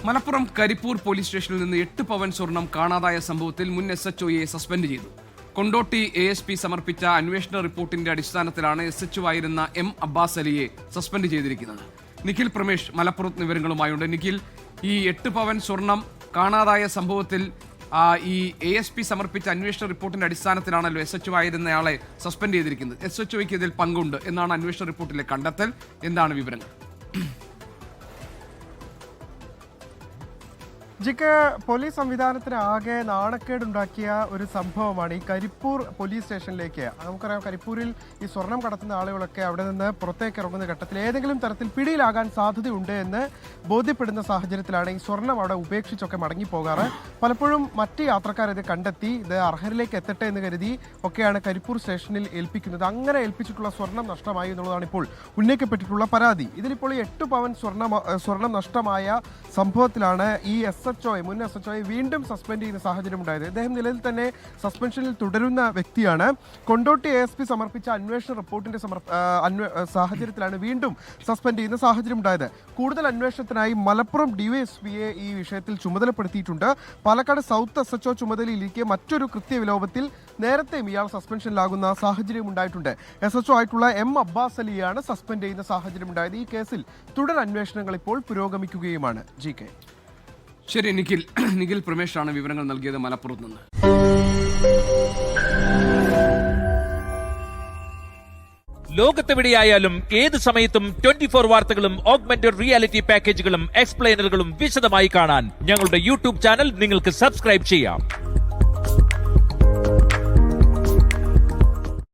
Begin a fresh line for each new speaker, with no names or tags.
Malappuram Karipur police സ്റ്റേഷനിൽ നിന്ന് 8 പവൻ സ്വർണം കാണാതായ സംഭവത്തിൽ മുൻ SHOയെ സസ്പെൻഡ് ചെയ്തു. കൊണ്ടോട്ടി ASP സമർപ്പിച്ച അന്വേഷണ റിപ്പോർട്ടിന്റെ അടിസ്ഥാനത്തിലാണ് SHO ആയിരുന്ന M അബ്ബാസ് അലിയെ സസ്പെൻഡ് ചെയ്തിരിക്കുന്നത്. നിഖിൽ പ്രമേഷ് മലപ്പുറത്ത് വിവരങ്ങളുമായുണ്ട്. നിഖിൽ, ഈ 8 പവൻ സ്വർണം കാണാതായ സംഭവത്തിൽ ഈ ASP സമർപ്പിച്ച അന്വേഷണ റിപ്പോർട്ടിന്റെ അടിസ്ഥാനത്തിലാണല്ലോ SHO ആയിരുന്നയാളെ സസ്പെൻഡ് ചെയ്തിരിക്കുന്നത്. SHOയ്ക്ക് ഇതിൽ പങ്കുണ്ട് എന്നാണ് അന്വേഷണ റിപ്പോർട്ടിലെ കണ്ടെത്തൽ. എന്താണ് വിവരങ്ങൾ?
പോലീസ് സംവിധാനത്തിന് ആകെ നാണക്കേടുണ്ടാക്കിയ ഒരു സംഭവമാണ് ഈ കരിപ്പൂർ പോലീസ് സ്റ്റേഷനിലേക്ക്. നമുക്കറിയാം, കരിപ്പൂരിൽ ഈ സ്വർണം കടത്തുന്ന ആളുകളൊക്കെ അവിടെ നിന്ന് പുറത്തേക്ക് ഇറങ്ങുന്ന ഘട്ടത്തിൽ ഏതെങ്കിലും തരത്തിൽ പിടിയിലാകാൻ സാധ്യതയുണ്ട് എന്ന് ബോധ്യപ്പെടുന്ന സാഹചര്യത്തിലാണ് ഈ സ്വർണം അവിടെ ഉപേക്ഷിച്ചൊക്കെ മടങ്ങിപ്പോകാറ്. പലപ്പോഴും മറ്റ് യാത്രക്കാർ ഇത് കണ്ടെത്തി ഇത് അർഹരിലേക്ക് എത്തട്ടെ എന്ന് കരുതി ഒക്കെയാണ് കരിപ്പൂർ സ്റ്റേഷനിൽ ഏൽപ്പിക്കുന്നത്. അങ്ങനെ ഏൽപ്പിച്ചിട്ടുള്ള സ്വർണം നഷ്ടമായി എന്നുള്ളതാണ് ഇപ്പോൾ ഉന്നയിക്കപ്പെട്ടിട്ടുള്ള പരാതി. ഇതിലിപ്പോൾ ഈ 8 പവൻ സ്വർണം നഷ്ടമായ സംഭവത്തിലാണ് ഈ മുൻ SHOയെ വീണ്ടും സസ്പെൻഡ് ചെയ്യുന്ന സാഹചര്യം ഉണ്ടായത്. ഇദ്ദേഹം നിലവിൽ തന്നെ സസ്പെൻഷനിൽ തുടരുന്ന വ്യക്തിയാണ്. കൊണ്ടോട്ടി ASP സമർപ്പിച്ച അന്വേഷണ റിപ്പോർട്ടിന്റെ സാഹചര്യത്തിലാണ് വീണ്ടും സസ്പെൻഡ് ചെയ്യുന്ന സാഹചര്യം ഉണ്ടായത്. കൂടുതൽ അന്വേഷണത്തിനായി മലപ്പുറം DYSPയെ ഈ വിഷയത്തിൽ ചുമതലപ്പെടുത്തിയിട്ടുണ്ട്. പാലക്കാട് സൗത്ത് SHO ചുമതലയിലിരിക്കെ മറ്റൊരു കൃത്യവിലോപത്തിൽ നേരത്തെയും ഇയാൾ സസ്പെൻഷനിലാകുന്ന സാഹചര്യം ഉണ്ടായിട്ടുണ്ട്. SHO ആയിട്ടുള്ള M അബ്ബാസ് അലിയാണ് സസ്പെൻഡ് ചെയ്യുന്ന സാഹചര്യം ഉണ്ടായത്. ഈ കേസിൽ തുടർ അന്വേഷണങ്ങൾ ഇപ്പോൾ പുരോഗമിക്കുകയുമാണ്. GK.
ശരി നിഖിൽ പ്രമേഷാണ് വിവരങ്ങൾ നൽകിയത് മലപ്പുറത്ത് നിന്ന്.
ലോകത്തെവിടെയായാലും ഏത് സമയത്തും 24 വാർത്തകളും ഓഗ്മെന്റഡ് റിയാലിറ്റി പാക്കേജുകളും എക്സ്പ്ലെയിനറുകളും വിശദമായി കാണാൻ ഞങ്ങളുടെ YouTube ചാനൽ നിങ്ങൾക്ക് സബ്സ്ക്രൈബ് ചെയ്യാം.